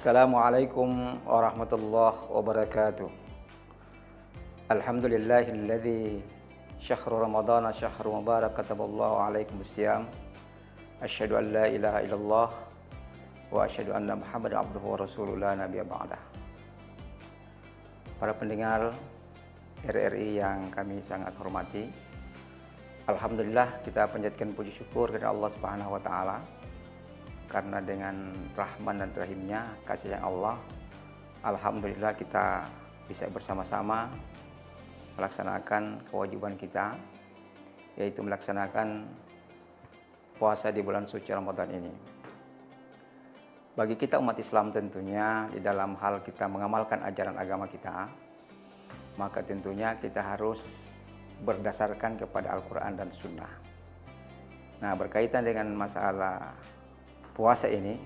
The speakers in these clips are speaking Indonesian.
Assalamualaikum warahmatullahi wabarakatuh. Alhamdulillahilladzi syahru ramadana syahru mubarak kataballahu alaikumusiyam. Asyhadu an la ilaha illallah wa asyhadu anna Muhammadan abduhu wa rasuluhu la nabiyya ba'dah. Para pendengar RRI yang kami sangat hormati, alhamdulillah kita panjatkan puji syukur kepada Allah Subhanahu wa taala. Karena dengan rahman dan rahimnya, kasih sayang Allah, alhamdulillah kita bisa bersama-sama melaksanakan kewajiban kita, yaitu melaksanakan puasa di bulan suci Ramadan ini. Bagi kita umat Islam tentunya, di dalam hal kita mengamalkan ajaran agama kita, maka tentunya kita harus berdasarkan kepada Al-Quran dan Sunnah. Nah, berkaitan dengan masalah puasa ini,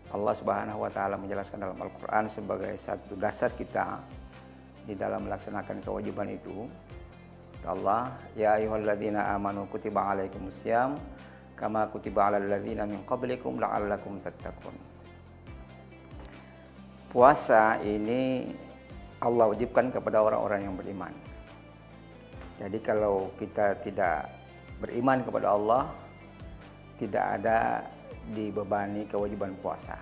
Allah Subhanahu wa taala menjelaskan dalam Al-Qur'an sebagai satu dasar kita di dalam melaksanakan kewajiban itu. Allah, ya ayyuhalladzina amanu kutiba alaikumusiyam kama kutiba alal ladzina min qablikum la'allakum tattaqun. Puasa ini Allah wajibkan kepada orang-orang yang beriman. Jadi kalau kita tidak beriman kepada Allah, tidak ada dibebani kewajiban puasa.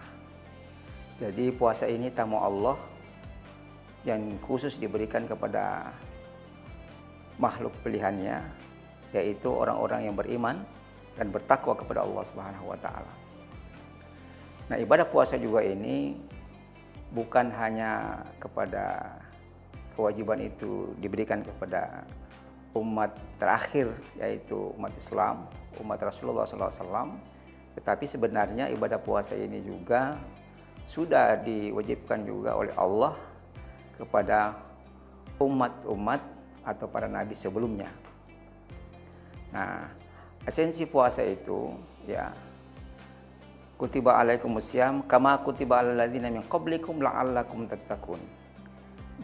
Jadi puasa ini tamu Allah yang khusus diberikan kepada makhluk pilihannya, yaitu orang-orang yang beriman dan bertakwa kepada Allah Subhanahu wa taala. Nah, ibadah puasa juga ini bukan hanya kepada kewajiban itu diberikan kepada umat terakhir, yaitu umat Islam, umat Rasulullah SAW, tetapi sebenarnya ibadah puasa ini juga sudah diwajibkan juga oleh Allah kepada umat-umat atau para nabi sebelumnya. Nah, esensi puasa itu ya, kutiba alaikumusiyam kama kutiba alal ladzina min qablikum la'allakum tattaqun.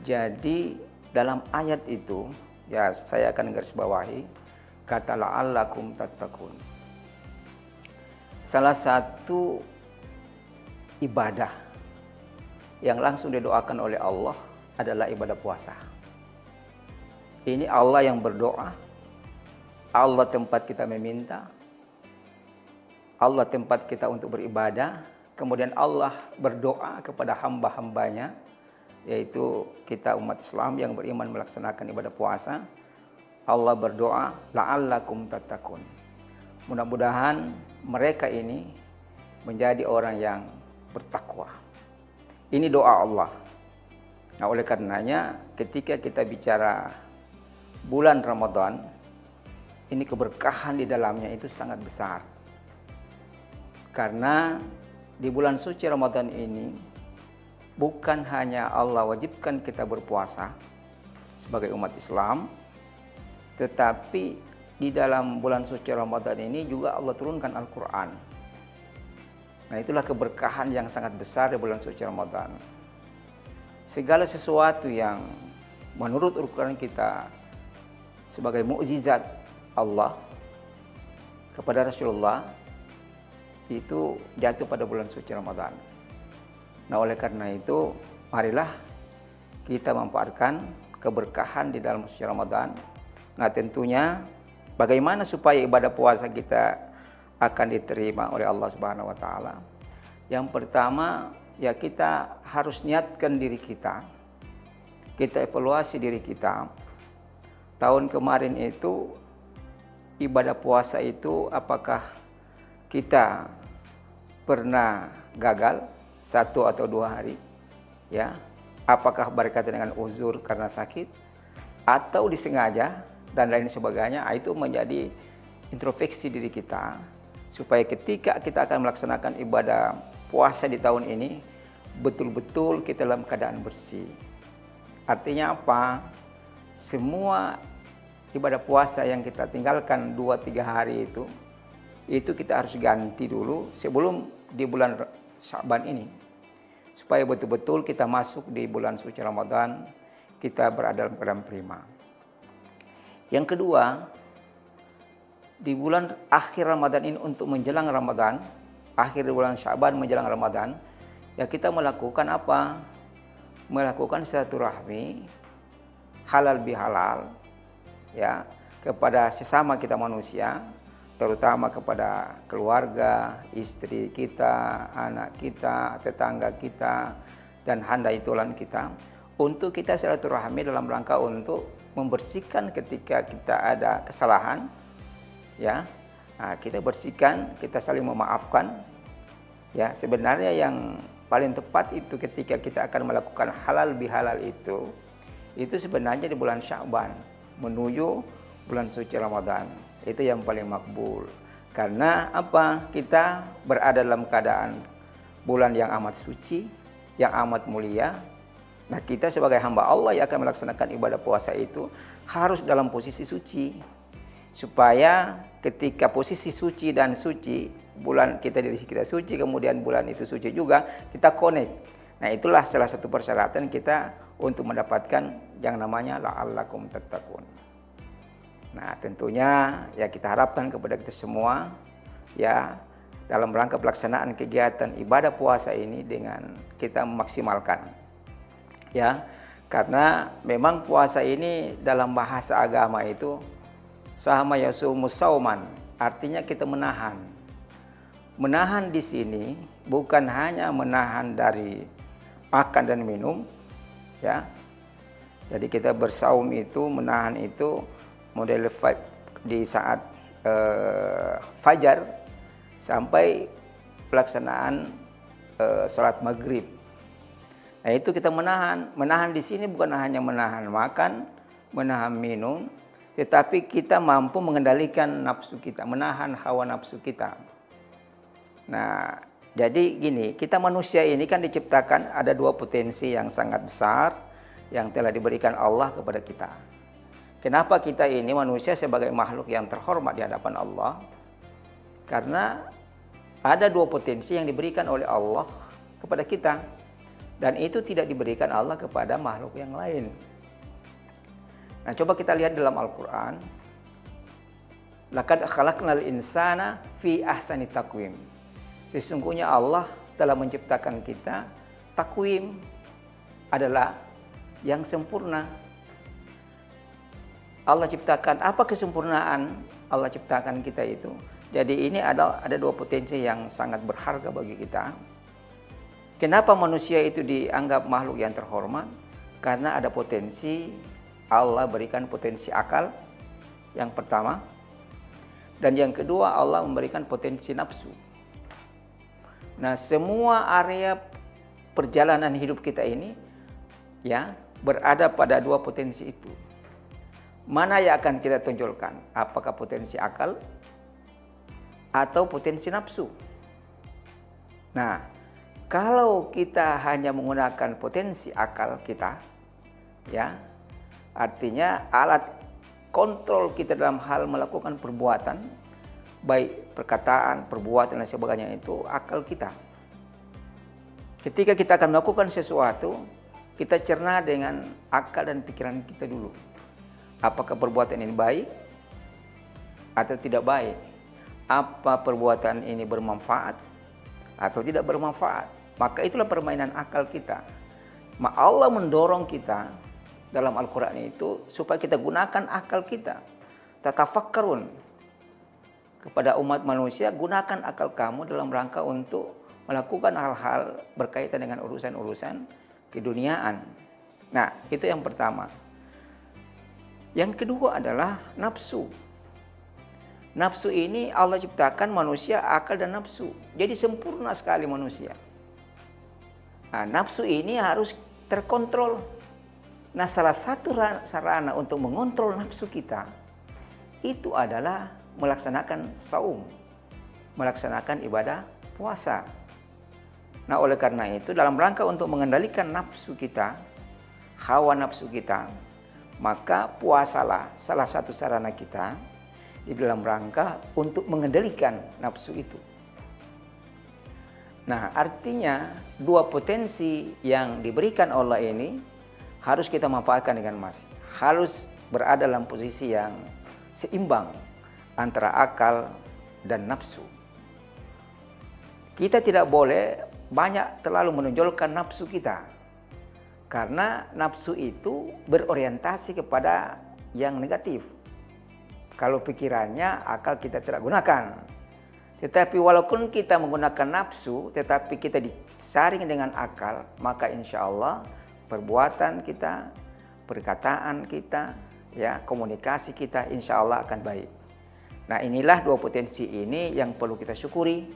Jadi dalam ayat itu ya, saya akan garis bawahi kata la'allakum tattaqun. Salah satu ibadah yang langsung didoakan oleh Allah adalah ibadah puasa. Ini Allah yang berdoa, Allah tempat kita meminta, Allah tempat kita untuk beribadah, kemudian Allah berdoa kepada hamba-hambanya, yaitu kita umat Islam yang beriman melaksanakan ibadah puasa. Allah berdoa, la'allakum tattaqun. Mudah-mudahan mereka ini menjadi orang yang bertakwa. Ini doa Allah. Nah, oleh karenanya ketika kita bicara bulan Ramadan, ini keberkahan di dalamnya itu sangat besar. Karena di bulan suci Ramadan ini bukan hanya Allah wajibkan kita berpuasa sebagai umat Islam, tetapi di dalam bulan suci Ramadan ini juga Allah turunkan Al-Quran. Nah, itulah keberkahan yang sangat besar di bulan suci Ramadan. Segala sesuatu yang menurut ukuran kita sebagai mukjizat Allah kepada Rasulullah itu jatuh pada bulan suci Ramadan. Nah, oleh karena itu, marilah kita memanfaatkan keberkahan di dalam suci Ramadan. Nah, tentunya bagaimana supaya ibadah puasa kita akan diterima oleh Allah Subhanahu wa taala? Yang pertama, ya kita harus niatkan diri kita. Kita evaluasi diri kita. Tahun kemarin itu ibadah puasa itu apakah kita pernah gagal 1 atau 2 hari? Ya. Apakah berkaitan dengan uzur karena sakit atau disengaja dan lain sebagainya? Itu menjadi introspeksi diri kita supaya ketika kita akan melaksanakan ibadah puasa di tahun ini betul-betul kita dalam keadaan bersih. Artinya apa? Semua ibadah puasa yang kita tinggalkan 2-3 hari itu kita harus ganti dulu sebelum di bulan Sya'ban ini, supaya betul-betul kita masuk di bulan suci Ramadan kita berada dalam keadaan prima. Yang kedua, di bulan akhir Ramadan ini untuk menjelang Ramadan, akhir bulan Sya'ban menjelang Ramadan, ya kita melakukan apa? Melakukan silaturahmi halal bihalal ya kepada sesama kita manusia, terutama kepada keluarga, istri kita, anak kita, tetangga kita, dan handai tulan kita, untuk kita silaturahmi dalam rangka untuk membersihkan ketika kita ada kesalahan, ya. Nah, kita bersihkan, kita saling memaafkan, ya. Sebenarnya yang paling tepat itu ketika kita akan melakukan halal bihalal itu sebenarnya di bulan Sya'ban menuju bulan suci Ramadan. Itu yang paling makbul. Karena apa? Kita berada dalam keadaan bulan yang amat suci, yang amat mulia. Nah, kita sebagai hamba Allah yang akan melaksanakan ibadah puasa itu harus dalam posisi suci. Supaya ketika posisi suci dan suci, bulan kita diri kita suci, kemudian bulan itu suci juga, kita connect. Nah, itulah salah satu persyaratan kita untuk mendapatkan yang namanya la'allakum tattaqun. Nah, tentunya ya kita harapkan kepada kita semua ya dalam rangka pelaksanaan kegiatan ibadah puasa ini dengan kita memaksimalkan. Ya, karena memang puasa ini dalam bahasa agama itu sahama yasumus sauman, artinya kita menahan. Menahan di sini bukan hanya menahan dari makan dan minum, ya. Jadi kita bersaum itu, menahan itu model di saat fajar sampai pelaksanaan sholat maghrib. Nah, itu kita menahan. Menahan di sini bukan hanya menahan makan, menahan minum, tetapi kita mampu mengendalikan nafsu kita, menahan hawa nafsu kita. Nah, jadi gini, kita manusia ini kan diciptakan ada dua potensi yang sangat besar yang telah diberikan Allah kepada kita. Kenapa kita ini manusia sebagai makhluk yang terhormat di hadapan Allah? Karena ada dua potensi yang diberikan oleh Allah kepada kita. Dan itu tidak diberikan Allah kepada makhluk yang lain. Nah, coba kita lihat dalam Al-Quran. Laqad khalaqnal insana fi ahsani taqwim. Sesungguhnya Allah telah menciptakan kita, takwim adalah yang sempurna. Allah ciptakan, apa kesempurnaan Allah ciptakan kita itu? Jadi ini ada dua potensi yang sangat berharga bagi kita. Kenapa manusia itu dianggap makhluk yang terhormat? Karena ada potensi, Allah berikan potensi akal yang pertama. Dan yang kedua, Allah memberikan potensi nafsu. Nah, semua area perjalanan hidup kita ini ya berada pada dua potensi itu. Mana yang akan kita tonjolkan? Apakah potensi akal atau potensi nafsu? Nah, kalau kita hanya menggunakan potensi akal kita, ya, artinya alat kontrol kita dalam hal melakukan perbuatan, baik perkataan, perbuatan dan sebagainya itu akal kita. Ketika kita akan melakukan sesuatu, kita cerna dengan akal dan pikiran kita dulu. Apakah perbuatan ini baik atau tidak baik? Apa perbuatan ini bermanfaat atau tidak bermanfaat? Maka itulah permainan akal kita. Allah mendorong kita dalam Al-Quran itu supaya kita gunakan akal kita. Tatafakkarun. Kepada umat manusia, gunakan akal kamu dalam rangka untuk melakukan hal-hal berkaitan dengan urusan-urusan keduniaan. Nah, itu yang pertama. Yang kedua adalah nafsu. Nafsu ini Allah ciptakan manusia akal dan nafsu. Jadi sempurna sekali manusia. Nah, nafsu ini harus terkontrol. Nah, salah satu sarana untuk mengontrol nafsu kita itu adalah melaksanakan saum, melaksanakan ibadah puasa. Nah, oleh karena itu dalam rangka untuk mengendalikan nafsu kita, hawa nafsu kita, maka puasalah salah satu sarana kita di dalam rangka untuk mengendalikan nafsu itu. Nah, artinya dua potensi yang diberikan Allah ini harus kita manfaatkan dengan masing. Harus berada dalam posisi yang seimbang antara akal dan nafsu. Kita tidak boleh banyak terlalu menonjolkan nafsu kita. Karena nafsu itu berorientasi kepada yang negatif. Kalau pikirannya, akal kita tidak gunakan. Tetapi walaupun kita menggunakan nafsu, tetapi kita disaring dengan akal, maka insya Allah perbuatan kita, perkataan kita, ya, komunikasi kita insya Allah akan baik. Nah, inilah dua potensi ini yang perlu kita syukuri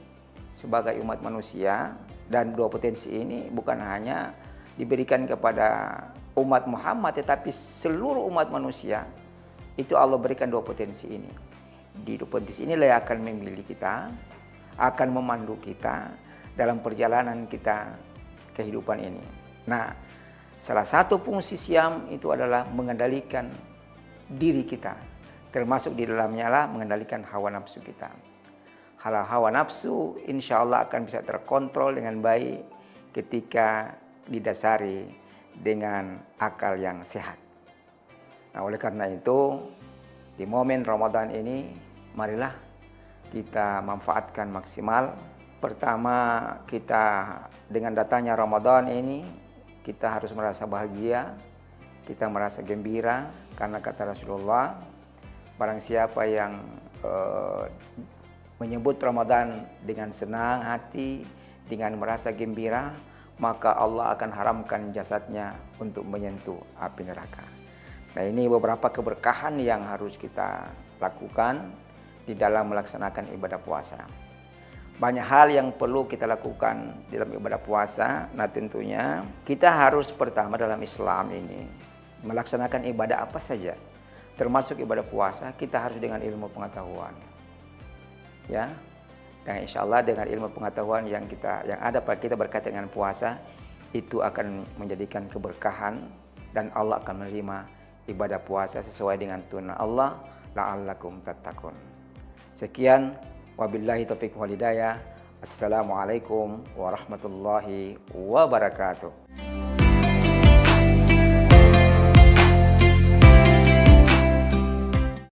sebagai umat manusia. Dan dua potensi ini bukan hanya diberikan kepada umat Muhammad, tetapi seluruh umat manusia itu Allah berikan dua potensi ini. Di dua potensi inilah yang akan memilih kita, akan memandu kita dalam perjalanan kita kehidupan ini. Nah, salah satu fungsi siam itu adalah mengendalikan diri kita, termasuk di dalamnya lah mengendalikan hawa nafsu kita. Hawa nafsu insya Allah akan bisa terkontrol dengan baik ketika didasari dengan akal yang sehat. Nah, oleh karena itu di momen Ramadan ini marilah kita manfaatkan maksimal. Pertama, kita dengan datangnya Ramadan ini kita harus merasa bahagia, kita merasa gembira karena kata Rasulullah, barang siapa yang menyebut Ramadan dengan senang hati, dengan merasa gembira, maka Allah akan haramkan jasadnya untuk menyentuh api neraka. Nah, ini beberapa keberkahan yang harus kita lakukan di dalam melaksanakan ibadah puasa. Banyak hal yang perlu kita lakukan dalam ibadah puasa. Nah, tentunya kita harus pertama dalam Islam ini melaksanakan ibadah apa saja, termasuk ibadah puasa, kita harus dengan ilmu pengetahuan. Ya, dan insya Allah dengan ilmu pengetahuan yang ada pada kita berkaitan dengan puasa itu akan menjadikan keberkahan dan Allah akan menerima ibadah puasa sesuai dengan tuntunan Allah, la'allakum tattaqun. Sekian, wabillahi taufiq wal hidayah. Assalamualaikum warahmatullahi wabarakatuh.